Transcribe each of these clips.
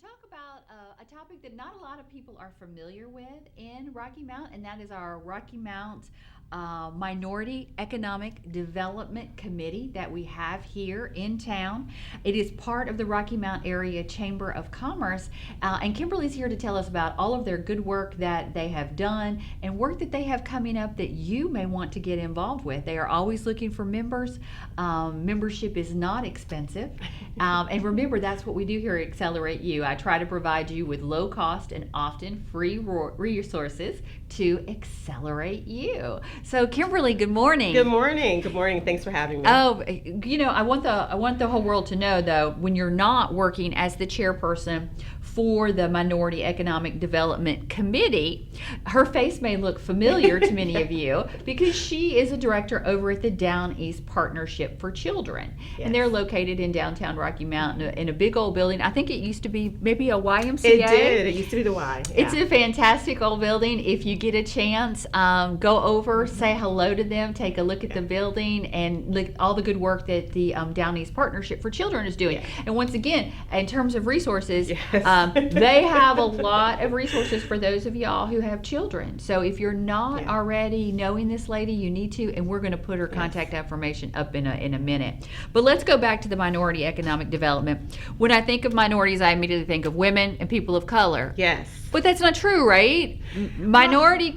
Talk about a topic that not a lot of people are familiar with in Rocky Mount, and that is our Rocky Mount Minority Economic Development Committee that we have here in town. It is part of the Rocky Mount Area Chamber of Commerce, and Kimberly's here to tell us about all of their good work that they have done and work that they have coming up that you may want to get involved with. They are always looking for members. Membership is not expensive, and remember, that's what we do here at Accelerate You. I try to provide you with low cost and often free resources to accelerate you. So, Kimberly, good morning. Good morning. Good morning. Thanks for having me. Oh, I want the whole world to know, though, when you're not working as the chairperson for the Minority Economic Development Committee, her face may look familiar to many of you because she is a director over at the Down East Partnership for Children. Yes. And they're located in downtown Rocky Mount in a big old building. I think it used to be maybe a YMCA. It did. It used to be the Y. Yeah. It's a fantastic old building. If you get a chance, go over, say hello to them, take a look at the building, and look at all the good work that the Down East Partnership for Children is doing. Yeah. And once again, in terms of resources, Yes. they have a lot of resources for those of y'all who have children. So if you're not already knowing this lady, you need to, and we're going to put her contact information up in a minute. But let's go back to the minority economic development. When I think of minorities, I immediately think of women and people of color. Yes. But that's not true, right? Minority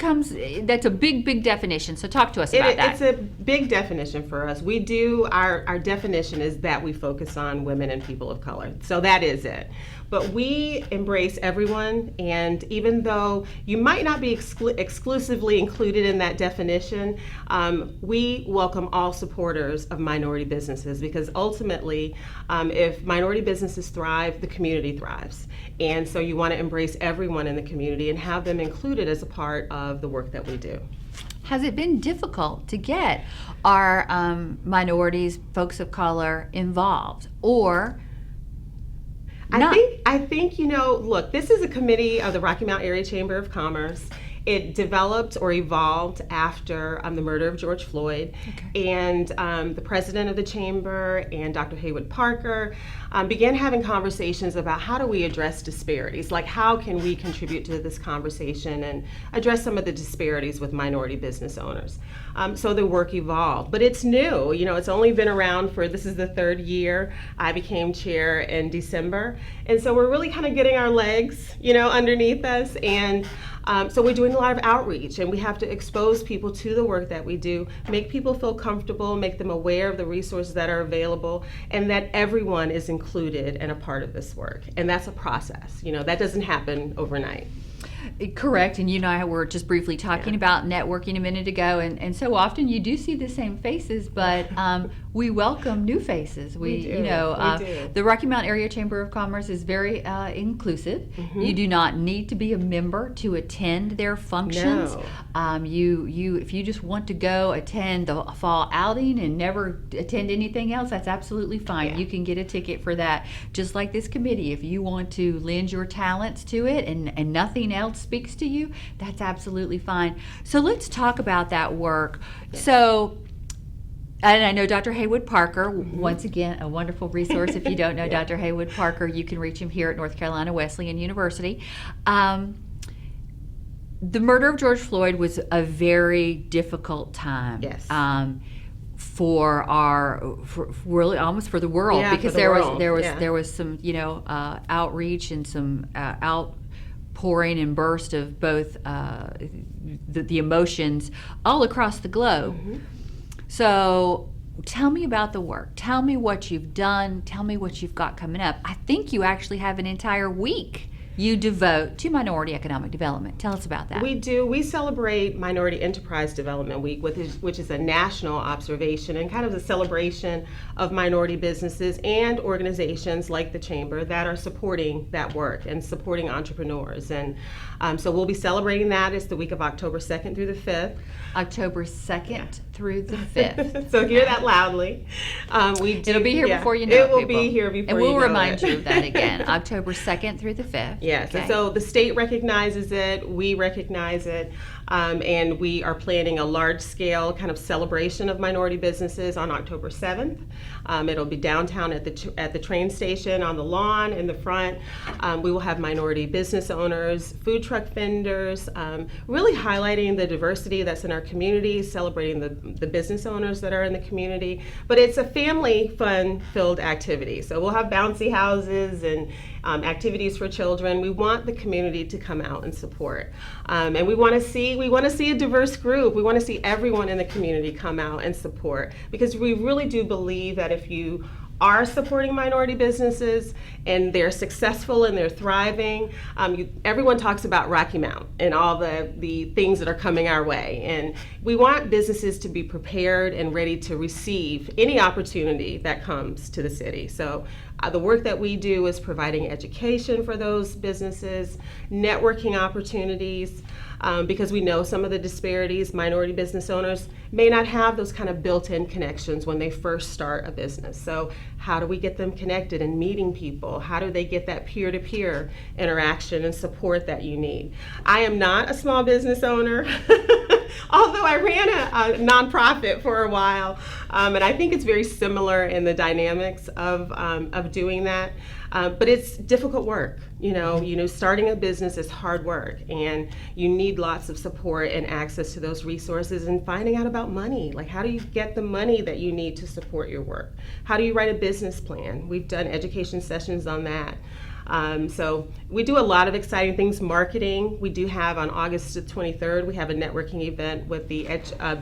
that's a big definition. So talk to us about that. It's a big definition for us. We do, our definition is that we focus on women and people of color. So that is it. But we embrace everyone, and even though you might not be exclusively included in that definition, we welcome all supporters of minority businesses, because ultimately, if minority businesses thrive, the community thrives. And so you want to embrace everyone in the community and have them included as a part of the work that we do. Has it been difficult to get our minorities, folks of color, involved, or not? I think, look, this is a committee of the Rocky Mount Area Chamber of Commerce. It developed or evolved after the murder of George Floyd. Okay. And the president of the chamber and Dr. Haywood Parker began having conversations about how do we address disparities, like how can we contribute to this conversation and address some of the disparities with minority business owners. So the work evolved, but it's new. It's only been around this is the third year. I became chair in December. And so we're really kind of getting our legs, underneath us. And so we're doing a lot of outreach, and we have to expose people to the work that we do, make people feel comfortable, make them aware of the resources that are available, and that everyone is included and a part of this work. And that's a process. That doesn't happen overnight. Correct, and you and I were just briefly talking about networking a minute ago, and so often you do see the same faces, but we welcome new faces. We do. The Rocky Mount Area Chamber of Commerce is very inclusive. Mm-hmm. You do not need to be a member to attend their functions. No. If you just want to go attend the fall outing and never attend anything else, that's absolutely fine. Yeah. You can get a ticket for that. Just like this committee, if you want to lend your talents to it and nothing else speaks to you, that's absolutely fine. So let's talk about that work. Yes. So, and I know Dr. Haywood Parker, once again, a wonderful resource. If you don't know Dr. Haywood Parker, you can reach him here at North Carolina Wesleyan University. The murder of George Floyd was a very difficult time. Yes. For really almost for the world, because there was some outreach and some outpouring and burst of both the emotions all across the globe. Mm-hmm. So tell me about the work. Tell me what you've done. Tell me what you've got coming up. I think you actually have an entire week you devote to minority economic development. Tell us about that. We do. We celebrate Minority Enterprise Development Week, which is a national observation and kind of a celebration of minority businesses and organizations like the Chamber that are supporting that work and supporting entrepreneurs. And so we'll be celebrating that. It's the week of October 2nd through the 5th. October 2nd through the 5th. So hear that loudly. It'll be here before you know it. It will be here before you know it. And we'll remind you of that again. October 2nd through the 5th. Yes, okay. And so the state recognizes it, we recognize it. And we are planning a large-scale kind of celebration of minority businesses on October 7th. It'll be downtown at the train station on the lawn in the front. We will have minority business owners, food truck vendors, really highlighting the diversity that's in our community, celebrating the business owners that are in the community. But it's a family fun-filled activity. So we'll have bouncy houses and activities for children. We want the community to come out and support. And we want to see a diverse group. We want to see everyone in the community come out and support, because we really do believe that if you are supporting minority businesses and they're successful and they're thriving, everyone talks about Rocky Mount and all the things that are coming our way. And we want businesses to be prepared and ready to receive any opportunity that comes to the city. So the work that we do is providing education for those businesses, networking opportunities, because we know some of the disparities. Minority business owners may not have those kind of built-in connections when they first start a business. So how do we get them connected and meeting people? How do they get that peer-to-peer interaction and support that you need? I am not a small business owner, although I ran a nonprofit for a while, and I think it's very similar in the dynamics of doing that. But it's difficult work. You know, starting a business is hard work, and you need lots of support and access to those resources, and finding out about money. Like, how do you get the money that you need to support your work? How do you write a business plan? We've done education sessions on that. So we do a lot of exciting things. Marketing, we do have on August 23rd, we have a networking event with the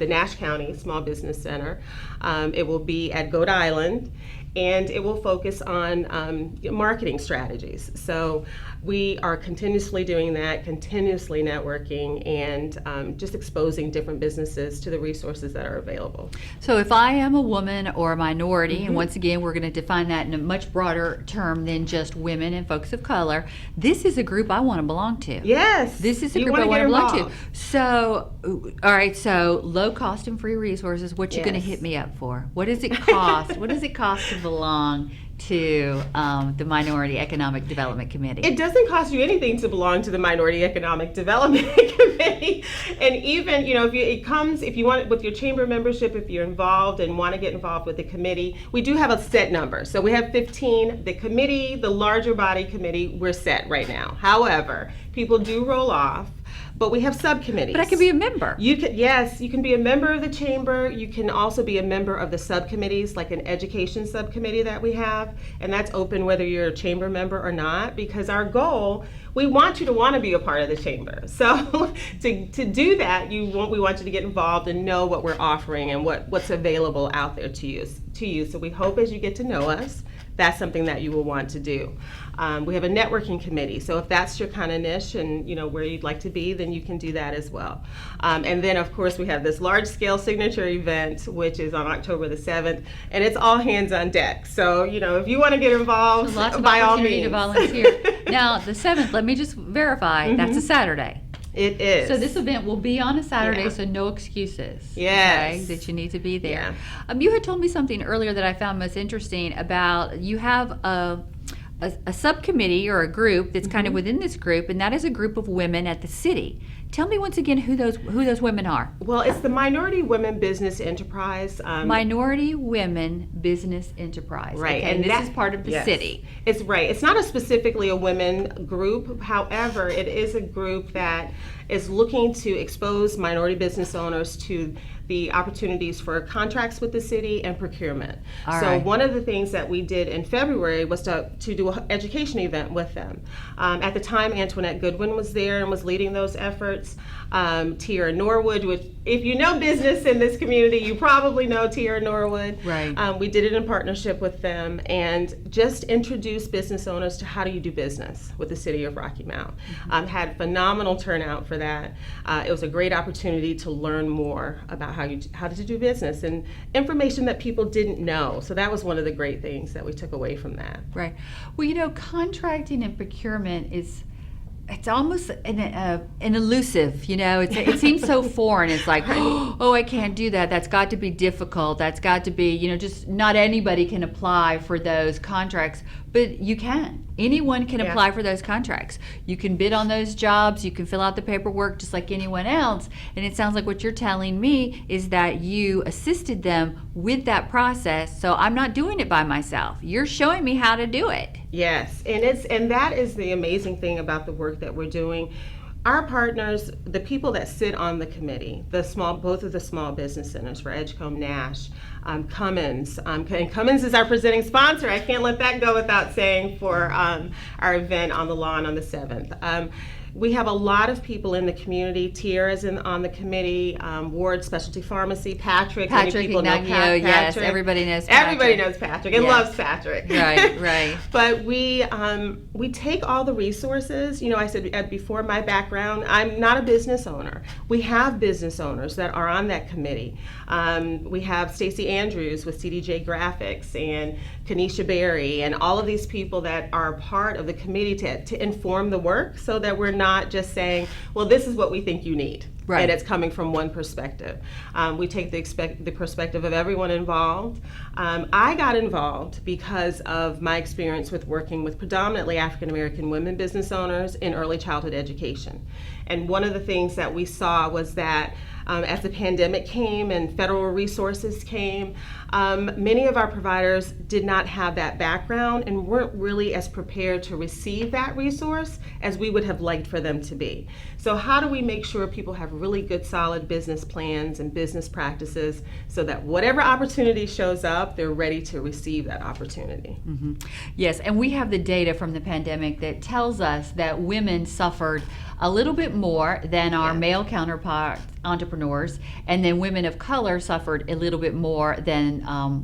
Nash County Small Business Center. It will be at Goat Island, and it will focus on marketing strategies. So we are continuously doing that, continuously networking, and just exposing different businesses to the resources that are available. So if I am a woman or a minority, and once again we're going to define that in a much broader term than just women and folks of color, this is a group I want to belong to. Yes. This is a group I want to belong to. So, all right, so low cost and free resources, what you going to hit me up for? What does it cost? What does it cost to belong to the Minority Economic Development Committee? It doesn't cost you anything to belong to the Minority Economic Development Committee. And even, if you want it with your chamber membership, if you're involved and want to get involved with the committee, we do have a set number. So we have 15. The committee, the larger body committee, we're set right now. However, people do roll off. But we have subcommittees. But I can be a member. You can be a member of the chamber. You can also be a member of the subcommittees, like an education subcommittee that we have, and that's open whether you're a chamber member or not, because our goal, we want you to want to be a part of the chamber. So to do that, we want you to get involved and know what we're offering and what's available out there to you. So we hope as you get to know us, that's something that you will want to do. We have a networking committee, so if that's your kind of niche and where you'd like to be, then you can do that as well. And then of course we have this large-scale signature event, which is on October the 7th, and it's all hands on deck. So if you want to get involved, by all means. To volunteer. Now the 7th, let me just verify, that's a Saturday. It is. So this event will be on a Saturday, so no excuses. Yes. Okay, that you need to be there. Yeah. You had told me something earlier that I found most interesting about you have a subcommittee or a group that's kind of within this group, and that is a group of women at the city. Tell me once again who those women are. Well, it's the Minority Women Business Enterprise. Minority Women Business Enterprise. Right. Okay, and this is part of the city. It's right. It's not specifically a women group. However, it is a group that is looking to expose minority business owners to the opportunities for contracts with the city and procurement. One of the things that we did in February was to do an education event with them. At the time, Antoinette Goodwin was there and was leading those efforts. Tiara Norwood, which if you know business in this community, you probably know Tiara Norwood. Right. We did it in partnership with them and just introduced business owners to how do you do business with the city of Rocky Mount. Had phenomenal turnout for that. It was a great opportunity to learn more about how to do business and information that people didn't know. So that was one of the great things that we took away from that. Right. Well, contracting and procurement it's almost an elusive, it seems so foreign. It's like, oh, I can't do that. That's got to be difficult. That's got to be, just not anybody can apply for those contracts. but you can. Anyone can apply for those contracts. You can bid on those jobs. You can fill out the paperwork just like anyone else. And it sounds like what you're telling me is that you assisted them with that process. So I'm not doing it by myself. You're showing me how to do it. Yes, and that is the amazing thing about the work that we're doing. Our partners, the people that sit on the committee, both of the small business centers for Edgecombe, Nash, Cummins, and Cummins is our presenting sponsor. I can't let that go without saying for our event on the lawn on the 7th. We have a lot of people in the community. Tiara's on the committee, Ward Specialty Pharmacy, Patrick. Many people know Patrick. Yes, everybody knows Patrick. Everybody knows Patrick and loves Patrick. Right. But we take all the resources. I said before, my background, I'm not a business owner. We have business owners that are on that committee. We have Stacey Andrews with CDJ Graphics and Kanisha Berry and all of these people that are part of the committee to inform the work, so that we're not just saying, well, this is what we think you need. Right. And it's coming from one perspective. We take the perspective of everyone involved. I got involved because of my experience with working with predominantly African American women business owners in early childhood education. And one of the things that we saw was that as the pandemic came and federal resources came, many of our providers did not have that background and weren't really as prepared to receive that resource as we would have liked for them to be. So how do we make sure people have really good, solid business plans and business practices so that whatever opportunity shows up, they're ready to receive that opportunity? Mm-hmm. Yes, and we have the data from the pandemic that tells us that women suffered a little bit more than our male counterpart entrepreneurs, and then women of color suffered a little bit more than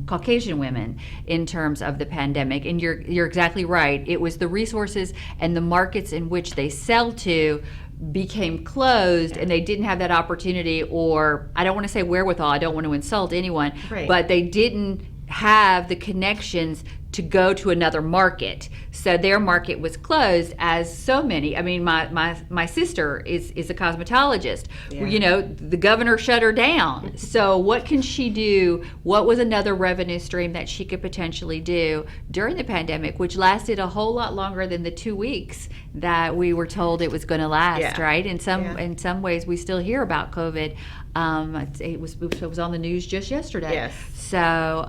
Caucasian women in terms of the pandemic. And you're exactly right. It was the resources and the markets in which they sell to became closed, and they didn't have that opportunity, or I don't want to say wherewithal, I don't want to insult anyone, but they didn't have the connections to go to another market. So their market was closed, as so many. I mean, my sister is a cosmetologist. The governor shut her down. So what can she do? What was another revenue stream that she could potentially do during the pandemic, which lasted a whole lot longer than the 2 weeks that we were told it was going to last, right? In some ways, we still hear about COVID. It was on the news just yesterday. Yes. So,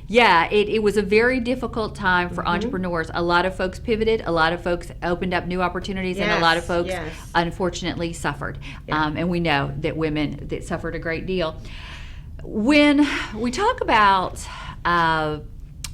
it was a very difficult time for entrepreneurs. A lot of folks pivoted, a lot of folks opened up new opportunities, and a lot of folks unfortunately suffered. And we know that women that suffered a great deal. When we talk about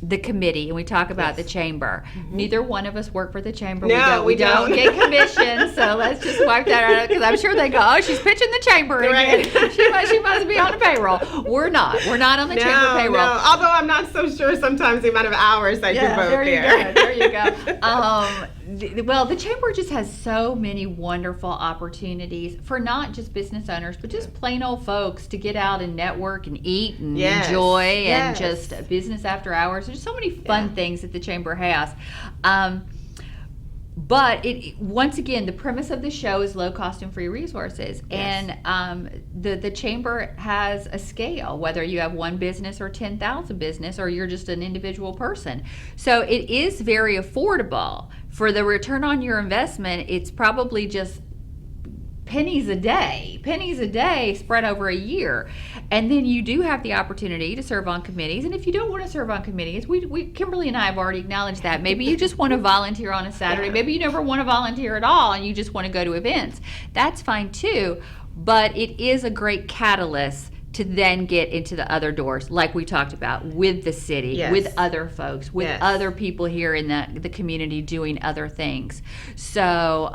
the committee and we talk about the chamber, neither one of us work for the chamber. No, we don't get commission, so let's just wipe that out, because I'm sure they go, oh, she's pitching the chamber again. She must be on the payroll. We're not on the chamber payroll. No. Although I'm not so sure sometimes the amount of hours I devote there. There you go. The chamber just has so many wonderful opportunities for not just business owners, but just plain old folks to get out and network and eat and enjoy and just business after hours. There's so many fun things that the chamber has. But once again, the premise of the show is low cost and free resources. And the chamber has a scale, whether you have one business or 10,000 business, or you're just an individual person. So it is very affordable. For the return on your investment, it's probably just pennies a day spread over a year. And then you do have the opportunity to serve on committees. And if you don't want to serve on committees, we Kimberly and I have already acknowledged that. Maybe you just want to volunteer on a Saturday. Maybe you never want to volunteer at all and you just want to go to events. That's fine too. But it is a great catalyst to then get into the other doors, like we talked about, with the city, with other folks, with other people here in the community doing other things. So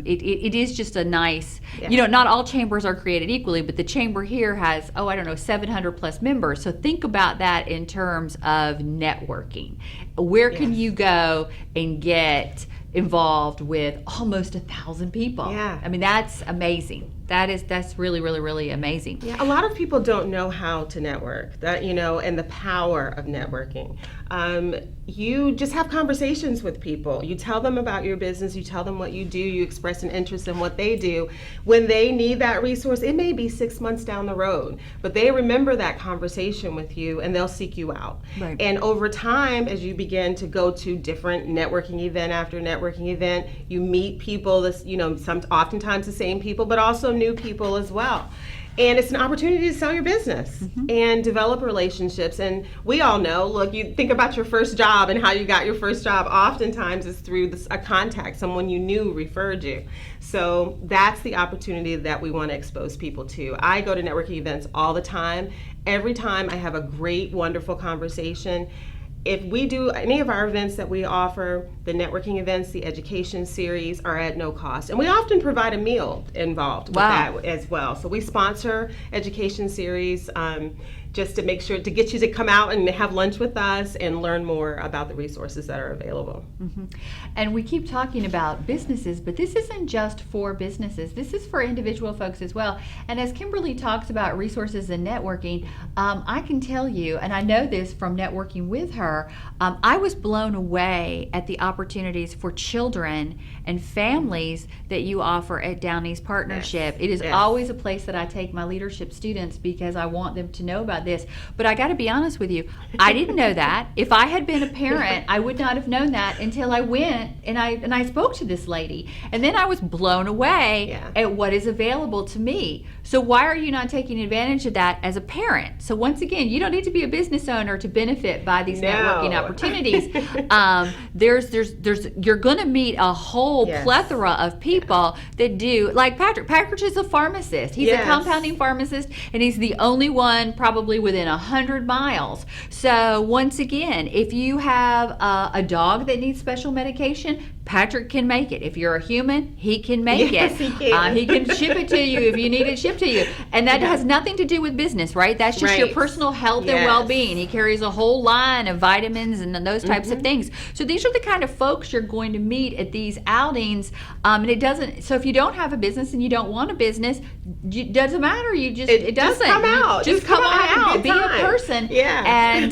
it is just a nice, not all chambers are created equally, but the chamber here has, 700 plus members. So think about that in terms of networking. Where can you go and get involved with almost 1,000 people. Yeah. I mean, that's amazing. That's really, really, really amazing. Yeah, a lot of people don't know how to network, that, and the power of networking. You just have conversations with people. You tell them about your business, you tell them what you do, you express an interest in what they do. When they need that resource, it may be 6 months down the road, but they remember that conversation with you and they'll seek you out. Right. And over time, as you begin to go to different networking event after networking event, you meet people, oftentimes the same people, but also new people as well. And it's an opportunity to sell your business and develop relationships. And we all know, look, you think about your first job and how you got your first job. Oftentimes it's through a contact, someone you knew referred you. So that's the opportunity that we want to expose people to. I go to networking events all the time. Every time I have a great, wonderful conversation. If we do any of our events that we offer, the networking events, the education series, are at no cost. And we often provide a meal involved with that as well. So we sponsor education series just to make sure to get you to come out and have lunch with us and learn more about the resources that are available. And we keep talking about businesses, but this isn't just for businesses. This is for individual folks as well. And as Kimberly talks about resources and networking, I can tell you, and I know this from networking with her, I was blown away at the opportunities for children and families that you offer at Downey's Partnership. Yes. It is always a place that I take my leadership students because I want them to know about this. But I got to be honest with you, I didn't know that. If I had been a parent, I would not have known that until I went and I spoke to this lady. And then I was blown away at what is available to me. So why are you not taking advantage of that as a parent? So once again, you don't need to be a business owner to benefit by these networking opportunities. You're going to meet a whole plethora of people that do, like Patrick. Patrick is a pharmacist. He's a compounding pharmacist, and he's the only one probably within 100 miles. So once again, if you have a dog that needs special medication, Patrick can make it. If you're a human, he can make it. He can. He can ship it to you if you need it shipped to you. And that has nothing to do with business, right? That's just your personal health and well-being. He carries a whole line of vitamins and those types of things. So these are the kind of folks you're going to meet at these outings. And it doesn't, so if you don't have a business and you don't want a business, it doesn't matter. You just, it doesn't. Just come out. Just come on out. Be a person. And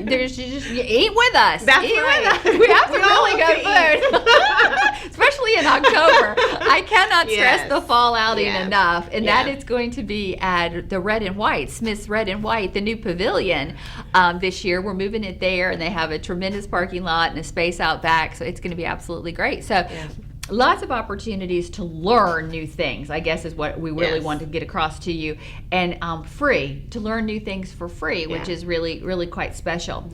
there's just, you eat with us. That's eat right. with us. We have some really good food. Especially in October. I cannot stress the fall outing enough. And that is going to be at the Red and White, Smith's Red and White, the new pavilion this year. We're moving it there, and they have a tremendous parking lot and a space out back. So it's going to be absolutely great. So lots of opportunities to learn new things, I guess, is what we really want to get across to you. And free, to learn new things for free, which is really, really quite special.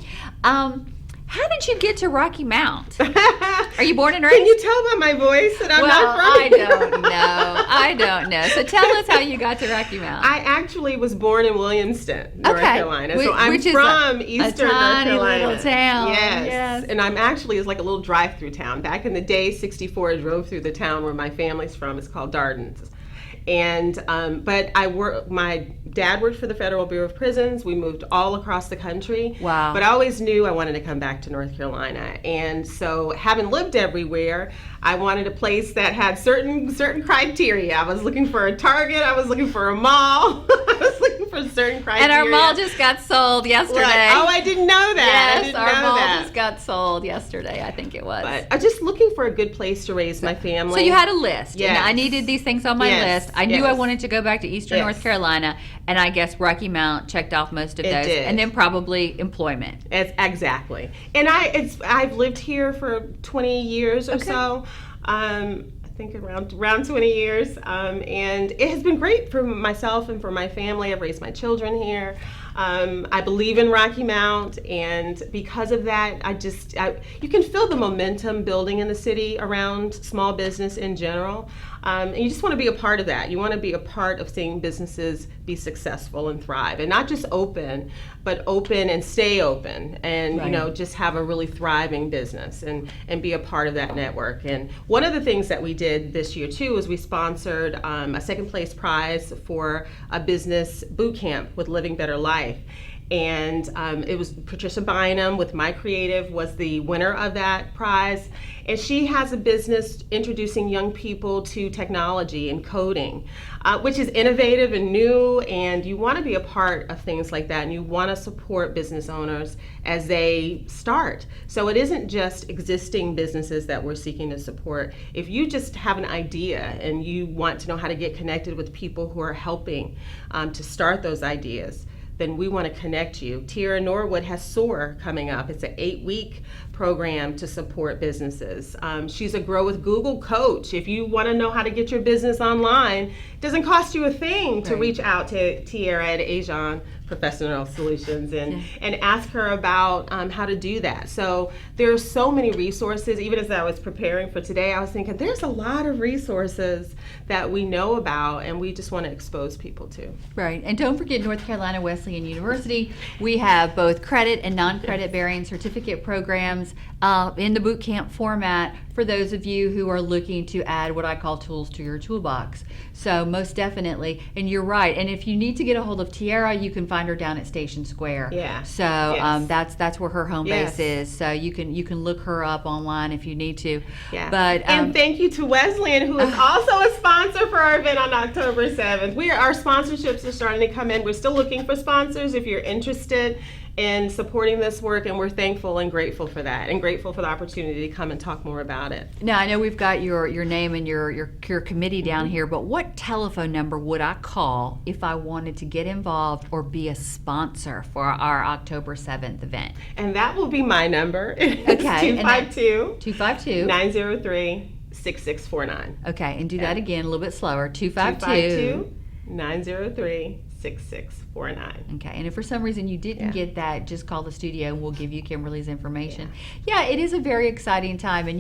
How did you get to Rocky Mount? Are you born and raised? Can you tell by my voice that I'm not from here? I don't know. So tell us how you got to Rocky Mount. I actually was born in Williamston, North Carolina. So I'm which from is Eastern a North tiny Carolina. little town. Yes. And I'm actually, it's like a little drive-through town. Back in the day, 64, I drove through the town where my family's from. It's called Darden's. And but my dad worked for the Federal Bureau of Prisons. We moved all across the country. Wow. But I always knew I wanted to come back to North Carolina. And so, having lived everywhere, I wanted a place that had certain criteria. I was looking for a Target, I was looking for a mall. I was looking for certain criteria. And our mall just got sold yesterday. Oh, I didn't know that. Yes, our mall just got sold yesterday, I think it was. But I was just looking for a good place to raise my family. So you had a list. Yes. And I needed these things on my list. I knew I wanted to go back to Eastern North Carolina, and I guess Rocky Mount checked off most of those. Did. And then probably employment. Exactly. And I've lived here for 20 years or so. I think around 20 years. And it has been great for myself and for my family. I've raised my children here. I believe in Rocky Mount, and because of that, you can feel the momentum building in the city around small business in general. And you just want to be a part of that. You want to be a part of seeing businesses be successful and thrive, and not just open, but open and stay open, and just have a really thriving business and be a part of that network. And one of the things that we did this year too was we sponsored a second place prize for a business boot camp with Living Better Life. And it was Patricia Bynum with My Creative was the winner of that prize. And she has a business introducing young people to technology and coding, which is innovative and new, and you want to be a part of things like that, and you want to support business owners as they start. So it isn't just existing businesses that we're seeking to support. If you just have an idea and you want to know how to get connected with people who are helping to start those ideas, then we want to connect you. Tierra Norwood has SOAR coming up. It's an 8-week program to support businesses. She's a Grow with Google coach. If you want to know how to get your business online, it doesn't cost you a thing to reach out to Tierra at Ajon Professional Solutions and ask her about how to do that. So there are so many resources. Even as I was preparing for today, I was thinking there's a lot of resources that we know about and we just want to expose people to. Right. And don't forget North Carolina Wesleyan University. We have both credit and non-credit bearing certificate programs in the boot camp format for those of you who are looking to add what I call tools to your toolbox. So most definitely, and you're right. And if you need to get a hold of Tierra, you can find her down at Station Square. Yeah. So that's where her home base is. So you can look her up online if you need to. Yeah. But and thank you to Wesleyan, who is also a sponsor for our event on October 7th. Our sponsorships are starting to come in. We're still looking for sponsors if you're interested in supporting this work, and we're thankful and grateful for that, and grateful for the opportunity to come and talk more about it. Now, I know we've got your name and your committee down here, but what telephone number would I call if I wanted to get involved or be a sponsor for our October 7th event? And that will be my number. Okay. 252-903-6649. Okay, and do that again a little bit slower. 252-903-6649. Okay, and if for some reason you didn't get that, just call the studio and we'll give you Kimberly's information. Yeah, it is a very exciting time. And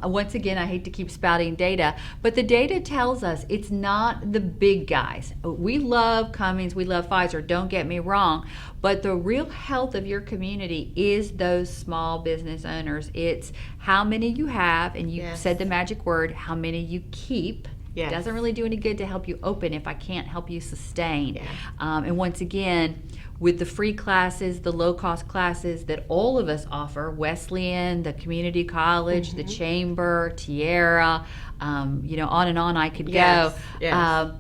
once again, I hate to keep spouting data, but the data tells us it's not the big guys. We love Cummings, we love Pfizer, don't get me wrong, but the real health of your community is those small business owners. It's how many you have, and you said the magic word, how many you keep. Yes. It doesn't really do any good to help you open if I can't help you sustain. Yeah. And once again, with the free classes, the low-cost classes that all of us offer, Wesleyan, the community college, the chamber, Tierra, on and on I could go. Yes.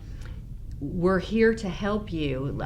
We're here to help you.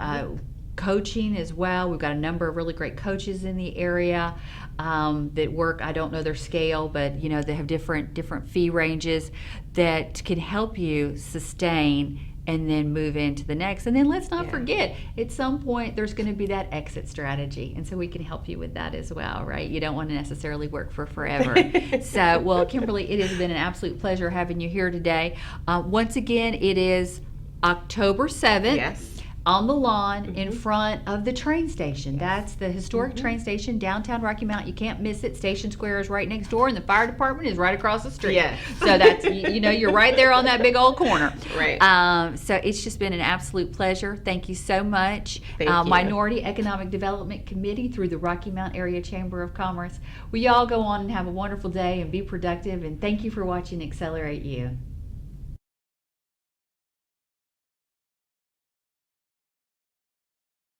Coaching as well. We've got a number of really great coaches in the area that work. I don't know their scale, but they have different fee ranges that can help you sustain and then move into the next. And then let's not forget, at some point there's going to be that exit strategy, and so we can help you with that as well, right? You don't want to necessarily work for forever. So, well, Kimberly, it has been an absolute pleasure having you here today. Once again, it is October 7th. Yes. On the lawn in front of the train station. Yes. That's the historic train station, downtown Rocky Mount. You can't miss it. Station Square is right next door, and the fire department is right across the street. Yes. So that's, you're right there on that big old corner. Right. So it's just been an absolute pleasure. Thank you so much. Thank you. Minority Economic Development Committee through the Rocky Mount Area Chamber of Commerce. We all go on and have a wonderful day and be productive, and thank you for watching Accelerate You.